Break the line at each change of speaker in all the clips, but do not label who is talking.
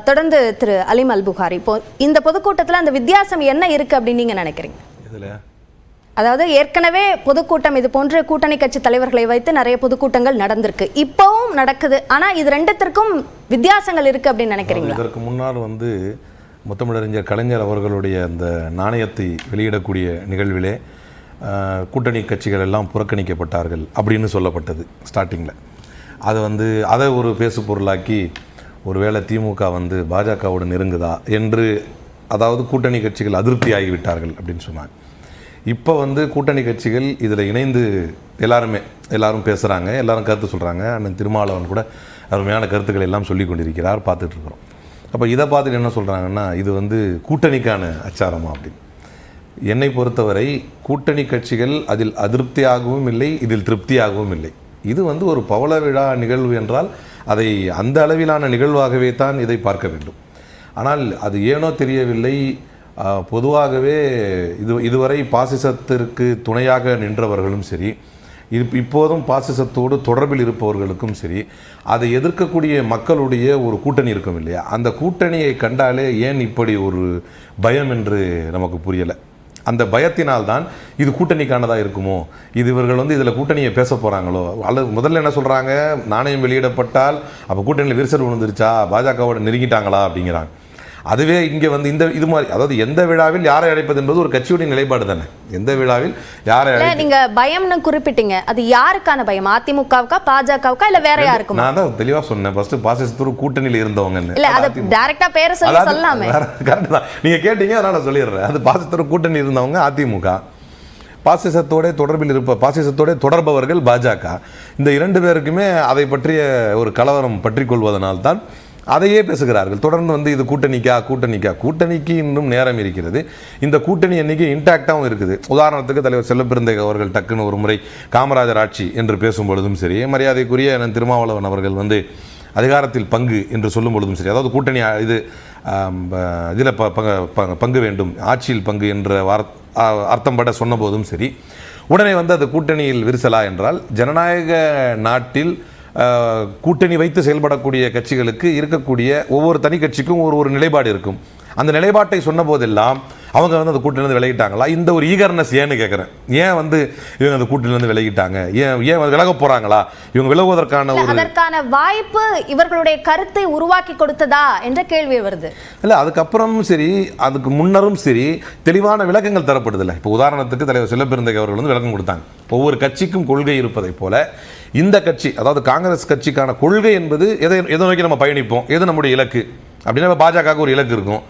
தொடர்ந்து திரு அலீம் அல் புகாரி, இப்போ இந்த பொதுக்கூட்டத்தில் அந்த வித்தியாசம் என்ன இருக்கு அப்படின்னு நீங்க நினைக்கிறீங்க? அதாவது ஏற்கனவே பொதுக்கூட்டம் இது போன்ற கூட்டணி கட்சி தலைவர்களை வைத்து நிறைய பொதுக்கூட்டங்கள் நடந்திருக்கு, இப்பவும் நடக்குது. ஆனா இது ரெண்டுத்திற்கும் வித்தியாசங்கள் இருக்கு அப்படின்னு நினைக்கிறீங்களா?
இதற்கு முன்னால் முத்தமிழறிஞர் கலைஞர் அவர்களுடைய அந்த நாணயத்தை வெளியிடக்கூடிய நிகழ்விலே கூட்டணி கட்சிகள் எல்லாம் புறக்கணிக்கப்பட்டார்கள் அப்படின்னு சொல்லப்பட்டது ஸ்டார்டிங்கில். அது அதை ஒரு பேசு பொருளாக்கி ஒருவேளை திமுக பாஜகவோடு நெருங்குதா என்று, அதாவது கூட்டணி கட்சிகள் அதிருப்தி ஆகிவிட்டார்கள் அப்படின்னு சொன்னாங்க. இப்போ கூட்டணி கட்சிகள் இதில் இணைந்து எல்லாரும் பேசுகிறாங்க, எல்லாரும் கருத்து சொல்கிறாங்க. அண்ணன் திருமாவளவன் கூட அருமையான கருத்துக்களை எல்லாம் சொல்லி கொண்டிருக்கிறார், பார்த்துட்ருக்குறோம். அப்போ இதை பார்த்துட்டு என்ன சொல்கிறாங்கன்னா, இது கூட்டணிக்கான அச்சாரமா அப்படின்னு. என்னை பொறுத்தவரை கூட்டணி கட்சிகள் அதில் அதிருப்தியாகவும் இல்லை, இதில் திருப்தியாகவும் இல்லை. இது ஒரு பவள விழா நிகழ்வு என்றால் அதை அந்த அளவிலான நிகழ்வாகவே தான் இதை பார்க்க வேண்டும். ஆனால் அது ஏனோ தெரியவில்லை, பொதுவாகவே இதுவரை பாசிசத்திற்கு துணையாக நின்றவர்களும் சரி, இப்போதும் பாசிசத்தோடு தொடர்பில் இருப்பவர்களுக்கும் சரி, அதை எதிர்க்கக்கூடிய மக்களுடைய ஒரு கூட்டணி இருக்கும் இல்லையா, அந்த கூட்டணியை கண்டாலே ஏன் இப்படி ஒரு பயம் என்று நமக்கு புரியலை. அந்த பயத்தினால்தான் இது கூட்டணிக்கானதாக இருக்குமோ, இவர்கள் இதில் கூட்டணியை பேச போகிறாங்களோ, அல்லது முதல்ல என்ன சொல்கிறாங்க, நாணயம் வெளியிடப்பட்டால் அப்போ கூட்டணியில் விரிசல் விழுந்துருச்சா, பாஜகவோட நெருங்கிட்டாங்களா அப்படிங்கிறாங்க. அதுவே இங்கே இது மாதிரி, அதாவது எந்த விழாவில் யாரை அழைப்பது என்பது ஒரு கட்சியுடைய நிலைப்பாடு தானே. எந்த விழாவில் யாரை
நீங்க பயம்னு குறிப்பிட்டீங்க, அது யாருக்கான பயம்? அதிமுகவுக்கா, பாஜகவுக்கா, இல்ல வேற யாருக்கும்?
நான் தான் தெளிவா சொன்னேன், ஃபர்ஸ்ட் பாசிசத்தோட கூட்டணியில் இருந்தவங்க.
இல்ல அது டைரக்டா பேரை சொல்லி சொல்லலாமே.
கரெக்ட் தான், நீங்க கேட்டீங்க, அதனால சொல்லிடுறேன். அது பாசிசத்தோட கூட்டணி இருந்தவங்க அதிமுக, பாசிசத்தோட தொடர்பவர்கள் பாஜக. இந்த இரண்டு பேருக்குமே அதை பற்றிய ஒரு கலவரம் பற்றி கொள்வதனால்தான் அதையே பேசுகிறார்கள். தொடர்ந்து இது கூட்டணிக்கு இன்னும் நேரம் இருக்கிறது. இந்த கூட்டணி அன்னைக்கு இன்டாக்டாகவும் இருக்குது. உதாரணத்துக்கு தலைவர் செல்லப்பிறந்தை அவர்கள் டக்குன்னு ஒரு முறை காமராஜர் ஆட்சி என்று பேசும் பொழுதும் சரி, மரியாதைக்குரிய திருமாவளவன் அவர்கள் அதிகாரத்தில் பங்கு என்று சொல்லும் பொழுதும் சரி, அதாவது கூட்டணி இதில் பங்கு வேண்டும், ஆட்சியில் பங்கு என்ற அர்த்தம் பட சொன்ன போதும் சரி, உடனே அது கூட்டணியில் விரிசலா என்றால், ஜனநாயக நாட்டில் கூட்டணி வைத்து செயல்படக்கூடிய கட்சிகளுக்கு இருக்கக்கூடிய ஒவ்வொரு தனி கட்சிக்கும் ஒரு நிலைப்பாடு இருக்கும். அந்த நிலைப்பாட்டை சொன்ன போதெல்லாம் அவங்க அந்த கூட்டணியிலிருந்து விலகிட்டாங்களா, இந்த ஒரு ஈகர்னஸ் ஏன்னு கேட்குறேன். ஏன் இவங்க அந்த கூட்டணியிலிருந்து விலகிட்டாங்க, ஏன் விலக போறாங்களா, இவங்க விலகுவதற்கான அதற்கான
வாய்ப்பு இவர்களுடைய கருத்தை உருவாக்கி கொடுத்ததா என்ற கேள்வி வருது.
இல்லை, அதுக்கப்புறமும் சரி, அதுக்கு முன்னரும் சரி, தெளிவான விளக்கங்கள் தரப்படுதில்லை. இப்போ உதாரணத்துக்கு தலைவர் செல்லப்பிறந்தை அவர்கள் விளக்கம் கொடுத்தாங்க. ஒவ்வொரு கட்சிக்கும் கொள்கை இருப்பதை போல இந்த கட்சி, அதாவது காங்கிரஸ் கட்சிக்கான கொள்கை என்பது எதை நோக்கி நம்ம பயணிப்போம், எது நம்முடைய இலக்கு அப்படின்னா, பாஜகவுக்கு ஒரு இலக்கு இருக்கும்,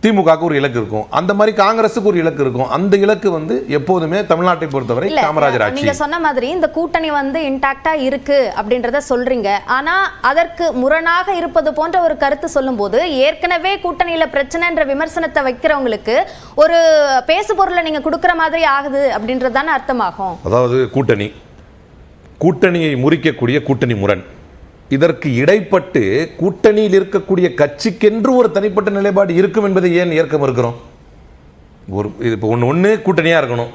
திமுகவுக்கு ஒரு இலக்கு இருக்கும், அந்த மாதிரி காங்கிரஸுக்கு ஒரு இலக்கு இருக்கும். அந்த இலக்கு எப்போதுமே தமிழ்நாட்டை பொறுத்தவரை காமராஜர் ஆட்சி.
நீங்க சொன்ன மாதிரி இந்த கூட்டணி இன்டாக்டா இருக்கு அப்படின்றத சொல்றீங்க. ஆனா அதற்கு முரணாக இருப்பது போன்ற ஒரு கருத்து சொல்லும் போது, ஏற்கனவே கூட்டணியில பிரச்சனைன்ற விமர்சனத்தை வைக்கிறவங்களுக்கு ஒரு பேசு பொருளை நீங்க கொடுக்கிற மாதிரி ஆகுது அப்படின்றதான அர்த்தமாகும்.
அதாவது கூட்டணியை முறிக்கக்கூடிய கூட்டணி முரண், இதற்கு இடைப்பட்டு கூட்டணியில் இருக்கக்கூடிய கட்சிக்கென்று ஒரு தனிப்பட்ட நிலைப்பாடு இருக்கும் என்பதை ஏன் ஏற்க மறுக்கிறோம்? இப்போ ஒன்று கூட்டணியாக இருக்கணும்,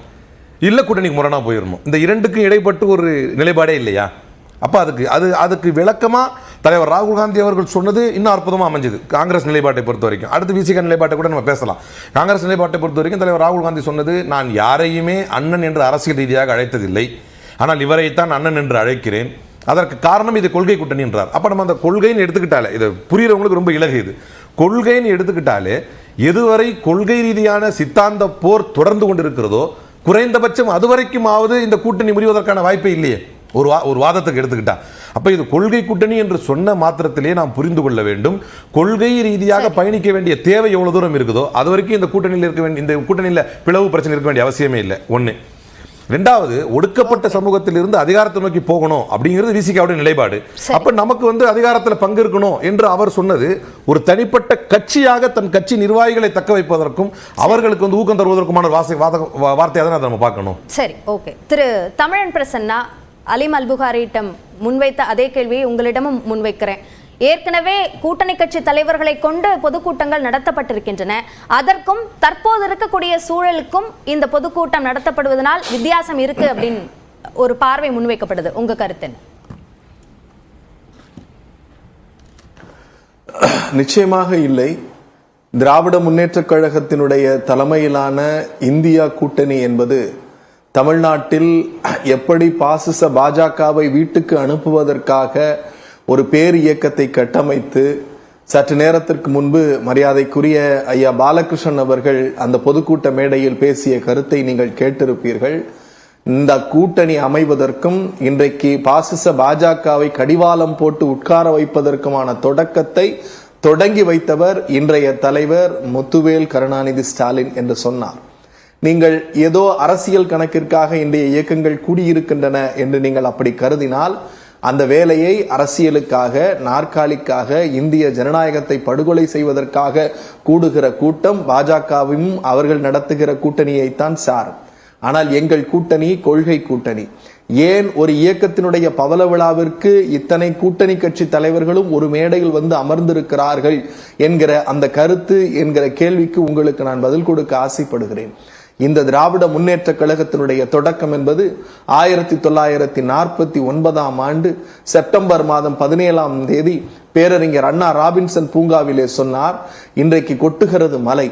இல்லை கூட்டணிக்கு முரணாக போயிடணும். இந்த இரண்டுக்கும் இடைப்பட்டு ஒரு நிலைப்பாடே இல்லையா? அப்போ அதுக்கு விளக்கமாக தலைவர் ராகுல் காந்தி அவர்கள் சொன்னது இன்னும் அற்புதமாக அமைஞ்சது. காங்கிரஸ் நிலைப்பாட்டை பொறுத்த வரைக்கும், அடுத்து விசிக நிலைப்பாட்டை கூட நம்ம பேசலாம். காங்கிரஸ் நிலைப்பாட்டை பொறுத்த வரைக்கும் தலைவர் ராகுல் காந்தி சொன்னது, நான் யாரையுமே அண்ணன் என்று அரசியல் ரீதியாக அழைத்ததில்லை, ஆனால் இவரைத்தான் அண்ணன் என்று அழைக்கிறேன், அதற்கு காரணம் இது கொள்கை கூட்டணி என்றார். அப்போ நம்ம அந்த கொள்கைன்னு எடுத்துக்கிட்டாலே, இது புரியுறவங்களுக்கு ரொம்ப இலகு. இது கொள்கைன்னு எடுத்துக்கிட்டாலே, எதுவரை கொள்கை ரீதியான சித்தாந்த போர் தொடர்ந்து கொண்டிருக்கிறதோ, குறைந்தபட்சம் அதுவரைக்குமாவது இந்த கூட்டணி முறிவதற்கான வாய்ப்பே இல்லையே, ஒரு வாதத்துக்கு எடுத்துக்கிட்டா. அப்போ இது கொள்கை கூட்டணி என்று சொன்ன மாத்திரத்திலே நாம் புரிந்து கொள்ள வேண்டும், கொள்கை ரீதியாக பயணிக்க வேண்டிய தேவை எவ்வளவு தூரம் இருக்குதோ அது வரைக்கும் இந்த கூட்டணியில் பிளவு பிரச்சனை இருக்க வேண்டிய அவசியமே இல்லை. ஒன்று. ரெண்டாவது, ஒடுக்கப்பட்ட சமூகத்தில் இருந்து அதிகாரத்தை நோக்கி போகணும் அப்படிங்கிறது விசிகாவுடைய நிலைப்பாடு. அப்ப நமக்கு அதிகாரத்தில் பங்கு இருக்கணும் என்று அவர் சொன்னது ஒரு தனிப்பட்ட கட்சியாக தன் கட்சி நிர்வாகிகளை தக்க வைப்பதற்கும் அவர்களுக்கு ஊக்கம் தருவதற்குமான வார்த்தையாக தான் நம்ம பார்க்கணும்.
சரி, ஓகே. திரு தமிழன் பிரசன்னா, அலீம் அல் புகாரியிடம் முன்வைத்த அதே கேள்வியை உங்களிடமும் முன்வைக்கிறேன். ஏற்கனவே கூட்டணி கட்சி தலைவர்களை கொண்டு பொதுக்கூட்டங்கள் நடத்தப்பட்டிருக்கின்றன. அதற்கும் தற்போது இருக்கக்கூடிய சூழலுக்கும் இந்த பொதுக்கூட்டம் நடத்தப்படுவதனால் வித்தியாசம் இருக்கு அப்படின்னு ஒரு பார்வை முன்வைக்கப்படுது. உங்க கருத்து என்ன?
நிச்சயமாக இல்லை. திராவிட முன்னேற்றக் கழகத்தினுடைய தலைமையிலான இந்தியா கூட்டணி என்பது தமிழ்நாட்டில் எப்படி பாசிச பாஜகவை வீட்டுக்கு அனுப்புவதற்காக ஒரு பேர் இயக்கத்தை கட்டமைத்து, சற்று நேரத்திற்கு முன்பு மரியாதைக்குரிய ஐயா பாலகிருஷ்ணன் அவர்கள் அந்த பொதுக்கூட்ட மேடையில் பேசிய கருத்தை நீங்கள் கேட்டிருப்பீர்கள். இந்த கூட்டணி அமைவதற்கும் இன்றைக்கு பாசிச பாஜகவை கடிவாளம் போட்டு உட்கார வைப்பதற்குமான தொடக்கத்தை தொடங்கி வைத்தவர் இன்றைய தலைவர் முத்துவேல் கருணாநிதி ஸ்டாலின் என்று சொன்னார். நீங்கள் ஏதோ அரசியல் கணக்கிற்காக இன்றைய இயக்கங்கள் கூடியிருக்கின்றன என்று நீங்கள் அப்படி கருதினால், அந்த வேலையை அரசியலுக்காக, நாற்காலிக்காக, இந்திய ஜனநாயகத்தை படுகொலை செய்வதற்காக கூடுகிற கூட்டம் பாஜகவும் அவர்கள் நடத்துகிற கூட்டணியைத்தான் சாரும். ஆனால் எங்கள் கூட்டணி கொள்கை கூட்டணி. ஏன் ஒரு இயக்கத்தினுடைய பவள விழாவிற்கு இத்தனை கூட்டணி கட்சி தலைவர்களும் ஒரு மேடையில் வந்து அமர்ந்திருக்கிறார்கள் என்கிற அந்த கருத்து என்கிற கேள்விக்கு உங்களுக்கு நான் பதில் கொடுக்க ஆசைப்படுகிறேன். இந்த திராவிட முன்னேற்ற கழகத்தினுடைய தொடக்கம் என்பது 1949 ஆண்டு செப்டம்பர் மாதம் 17 பேரறிஞர் அண்ணா ராபின்சன் பூங்காவிலே சொன்னார், இன்றைக்கு கொட்டுகிறது மலை,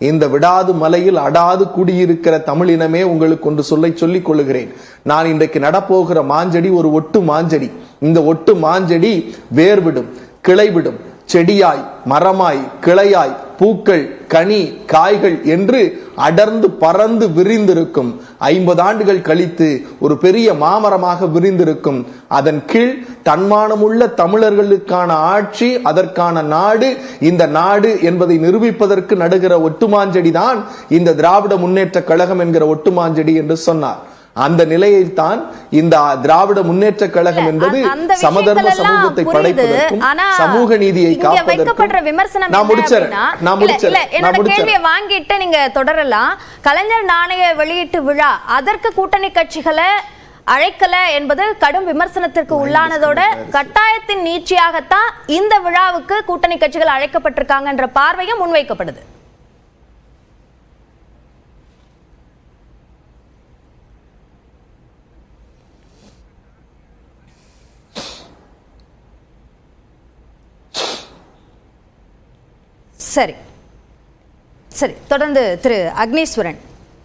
இந்த விடாது மலையில் அடாது குடியிருக்கிற தமிழினமே உங்களுக்கு ஒன்று சொல்லிக் கொள்ளுகிறேன். நான் இன்றைக்கு நடப்போகிற மாஞ்செடி ஒரு ஒட்டு மாஞ்செடி. இந்த ஒட்டு மாஞ்செடி வேர்விடும், கிளைவிடும், செடியாய், மரமாய், கிளையாய், பூக்கள், கனி, காய்கள் என்று அடர்ந்து பறந்து விரிந்திருக்கும். 50 ஆண்டுகள் கழித்து ஒரு பெரிய மாமரமாக விரிந்திருக்கும். அதன் கீழ் தன்மானமுள்ள தமிழர்களுக்கான ஆட்சி, அதற்கான நாடு, இந்த நாடு என்பதை நிரூபிப்பதற்கு நடுகிற ஒட்டுமாஞ்செடி தான் இந்த திராவிட முன்னேற்ற கழகம் என்கிற ஒட்டுமாஞ்செடி என்று சொன்னார். அந்த நிலையில் தான் இந்த திராவிட முன்னேற்ற கழகம் என்பது சமதர்ம சமூகத்தை படைப்பதற்கும் சமூக நீதியை காப்பதற்கும்.
வாங்கிட்டு நீங்க தொடரலாம். கலைஞர் நாணய வெளியீட்டு விழா, அதற்கு கூட்டணி கட்சிகளை அழைக்கல என்பது கடும் விமர்சனத்திற்கு உள்ளானதோட கட்டாயத்தின் நீட்சியாகத்தான் இந்த விழாவுக்கு கூட்டணி கட்சிகள் அழைக்கப்பட்டிருக்காங்க என்ற பார்வையும் முன்வைக்கப்படுது. சரி சரி, தொடர்ந்து திரு அக்னீஸ்வரன்,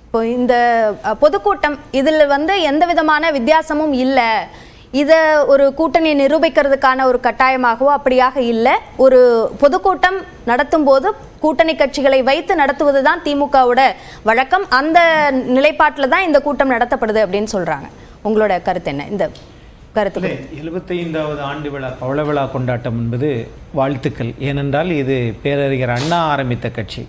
இப்போ இந்த பொதுக்கூட்டம் இதில் எந்த விதமான வித்தியாசமும் இல்லை, இதை ஒரு கூட்டணி நிரூபிக்கிறதுக்கான ஒரு கட்டாயமாகவோ அப்படியாக இல்லை, ஒரு பொதுக்கூட்டம் நடத்தும் போது கூட்டணி கட்சிகளை வைத்து நடத்துவது தான் திமுகவோட வழக்கம், அந்த நிலைப்பாட்டில் தான் இந்த கூட்டம் நடத்தப்படுது அப்படின்னு சொல்றாங்க. உங்களோட கருத்து என்ன? இந்த கருத்து
75வது ஆண்டு விழா, பவள விழா கொண்டாட்டம் என்பது வாழ்த்துக்கள். ஏனென்றால் இது பேரறிஞர் அண்ணா ஆரம்பித்த கட்சி.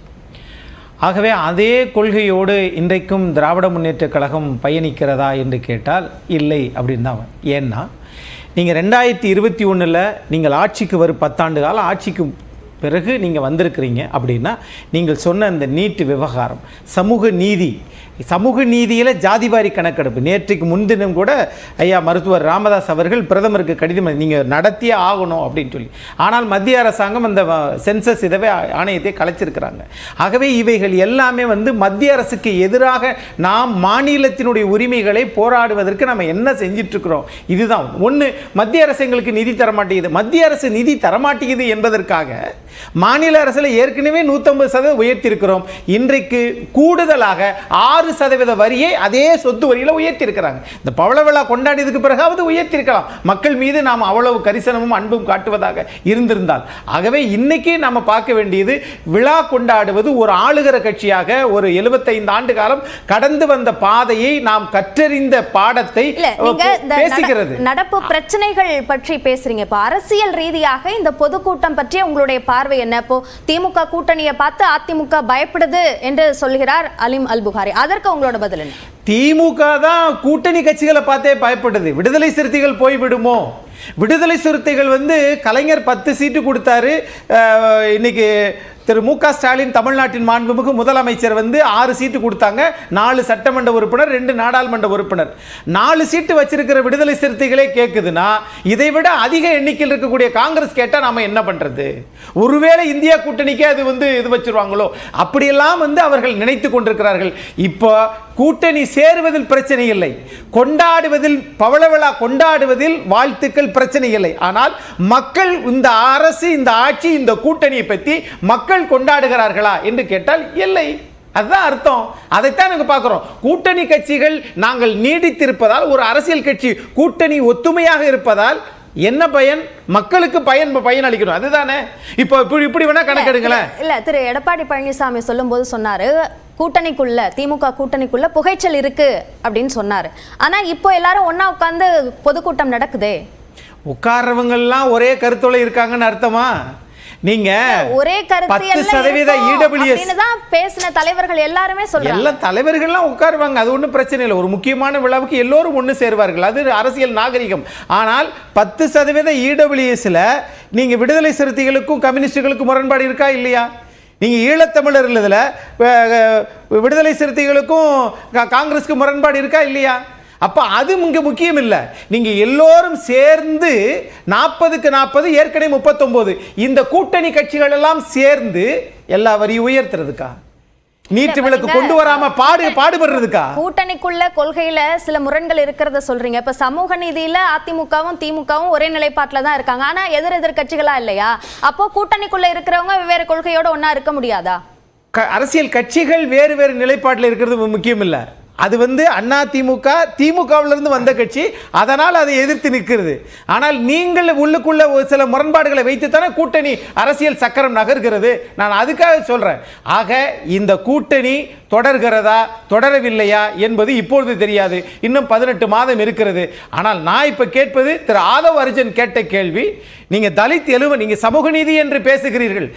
ஆகவே அதே கொள்கையோடு இன்றைக்கும் திராவிட முன்னேற்ற கழகம் பயணிக்கிறதா என்று கேட்டால் இல்லை அப்படின்னு தான். ஏன்னா நீங்கள் 2021 நீங்கள் ஆட்சிக்கு வரும் 10 ஆண்டு காலம் ஆட்சிக்கு பிறகு நீங்கள் வந்திருக்கிறீங்க அப்படின்னா, நீங்கள் சொன்ன அந்த நீட்டு விவகாரம், சமூக நீதியில் ஜாதிவாரி கணக்கெடுப்பு, நேற்றுக்கு முன்தினம் கூட ஐயா மருத்துவர் ராமதாஸ் அவர்கள் பிரதமருக்கு கடிதம் நீங்கள் நடத்தியே ஆகணும் அப்படின்னு சொல்லி. ஆனால் மத்திய அரசாங்கம் அந்த சென்சஸ் இதவே ஆணையத்தை கலைச்சிருக்கிறாங்க. ஆகவே இவைகள் எல்லாமே மத்திய அரசுக்கு எதிராக நாம் மாநிலத்தினுடைய உரிமைகளை போராடுவதற்கு நம்ம என்ன செஞ்சிட்ருக்கிறோம், இதுதான் ஒன்று. மத்திய அரசு எங்களுக்கு நிதி தரமாட்டேங்குது, மத்திய அரசு நிதி தரமாட்டேங்குது என்பதற்காக மாநில அரசில் ஏற்கனவே 150% உயர்த்தியிருக்கிறோம். இன்றைக்கு கூடுதலாக 6% வரியை அதே சொத்து வரியில் உயர்த்தியிருக்கிறாங்க. இந்த பவள விழா கொண்டாடியதுக்கு பிறகாவது உயர்த்தியிருக்கலாம், மக்கள் மீது நாம் அவ்வளவு கரிசனமும் அன்பும் காட்டுவதாக இருந்திருந்தால். ஆகவே இன்னைக்கு நம்ம பார்க்க வேண்டியது, விழா கொண்டாடுவது ஒரு ஆளுகிற கட்சியாக ஒரு 75 ஆண்டு காலம் கடந்து வந்த பாதையை நாம் கற்றறிந்த பாடத்தை பேசுகிறது.
நடப்பு பிரச்சனைகள் பற்றி பேசுறீங்க. இப்ப அரசியல் ரீதியாக இந்த பொதுக்கூட்டம் பற்றி உங்களுடைய பார்வை என்ன? இப்போ திமுக கூட்டணியை பார்த்து அதிமுக பயப்படுது என்று சொல்கிறார் அலிம் அல்புகாரி, அதற்கு உங்களோட பதில் என்ன?
திமுக தான் கூட்டணி கட்சிகளை பார்த்தே பயப்படுது. விடுதலை சிறுத்தைகள் போய்விடுமோ? விடுதலை சிறுத்தைகள் கலைஞர் 10 சீட்டு கொடுத்தாரு, இன்னைக்கு திரு மு.க. ஸ்டாலின் தமிழ்நாட்டின் மாண்புமிகு முதலமைச்சர் 6 சீட்டு கொடுத்தாங்க, 4 சட்டமன்ற உறுப்பினர், 2 நாடாளுமன்ற உறுப்பினர். 4 சீட்டு வச்சிருக்கிற விடுதலை சிறுத்தைகளே கேட்குதுன்னா இதை விட அதிக எண்ணிக்கையில் இருக்கக்கூடிய காங்கிரஸ் கேட்டா நாம என்ன பண்றது? ஒருவேளை இந்தியா கூட்டணிக்கே அது இது வச்சிருவாங்களோ அப்படியெல்லாம் அவர்கள் நினைத்து கொண்டிருக்கிறார்கள். இப்போ கூட்டணி சேருவதில் பிரச்சனை இல்லை, கொண்டாடுவதில் பவள விழா கொண்டாடுவதில் வாழ்த்துக்கள் பிரச்சனை இல்லை. ஆனால் மக்கள் இந்த அரசு, இந்த ஆட்சி, இந்த கூட்டணியை பற்றி மக்கள் கொண்டாடுகிறார்களா என்று கேட்டால் இல்லை. அதுதான் அர்த்தம். அதைத்தான் நாங்கள் பார்க்கிறோம். கூட்டணி கட்சிகள் நாங்கள் நீடித்திருப்பதால், ஒரு அரசியல் கட்சி கூட்டணி ஒத்துமையாக இருப்பதால் என்ன பயன்? மக்களுக்கு பயன் அளிக்கணும். அதுதானே. இப்போ இப்படி வேணா கணக்கெடுங்களேன்.
இல்ல, திரு எடப்பாடி பழனிசாமி சொல்லும்போது சொன்னாரு, கூட்டணிக்குள்ள, திமுக கூட்டணிக்குள்ள புகைச்சல் இருக்கு அப்படின்னு சொன்னாரு. ஆனா இப்போ எல்லாரும் ஒண்ணா உட்கார்ந்து பொதுக்கூட்டம் நடக்குதே.
உட்கார்றவங்க எல்லாம் ஒரே கருத்தோட இருக்காங்கன்னு அர்த்தமா? நீங்க
ஒரே கருத்து
10% EWS
பேசின தலைவர்கள் எல்லாருமே சொல்றாங்க.
எல்லா தலைவர்கள்லாம் உட்காருவாங்க, அது ஒன்றும் பிரச்சனை இல்லை. ஒரு முக்கியமான விழாவுக்கு எல்லோரும் ஒன்று சேருவார்கள், அது அரசியல் நாகரிகம். ஆனால் 10% EWSல நீங்க விடுதலை சிறுத்தைகளுக்கும் கம்யூனிஸ்டுகளுக்கும் முரண்பாடு இருக்கா இல்லையா? நீங்க ஈழத்தமிழர் விடுதலை சிறுத்தைகளுக்கும் காங்கிரஸுக்கு முரண்பாடு இருக்கா இல்லையா? அப்ப அது இங்க முக்கியம் இல்லை. நீங்க எல்லோரும் சேர்ந்து 40க்கு 40, ஏற்கனவே 39 இந்த கூட்டணி கட்சிகள் எல்லாம் சேர்ந்து எல்லா வரியும் உயர்த்துறதுக்கா, நீட்டு விலக்கு கொண்டு வராம பாடுபடுறதுக்கா?
கூட்டணிக்குள்ள கொள்கையில சில முரண்கள் இருக்கிறத சொல்றீங்க. இப்ப சமூக நீதியில அதிமுகவும் திமுகவும் ஒரே நிலைப்பாட்டில் தான் இருக்காங்க. ஆனா எதிர் கட்சிகளா இல்லையா? அப்போ கூட்டணிக்குள்ள இருக்கிறவங்க வெவ்வேறு கொள்கையோட ஒன்னா இருக்க முடியாதா?
அரசியல் கட்சிகள் வேறு வேறு நிலைப்பாட்டில் இருக்கிறது முக்கியம் இல்லை. அது அண்ணா திமுகவிலிருந்து வந்த கட்சி, அதனால் அதை எதிர்த்து நிற்கிறது. ஆனால் நீங்கள் உள்ளுக்குள்ள சில முரண்பாடுகளை வைத்துத்தானே கூட்டணி அரசியல் சக்கரம் நகர்கிறது. நான் அதுக்காக சொல்றேன். ஆக இந்த கூட்டணி தொடர்கிறதா தொடரவில்லையா என்பது இப்பொழுது தெரியாது. இன்னும் 18 மாதம் இருக்கிறது. ஆனால் நான் இப்ப கேட்பது, திரு ஆதவ் அர்ஜுன் கேட்ட கேள்வி, நீங்க தலித் நீங்க சமூக நீதி என்று பேசுகிறீர்கள்,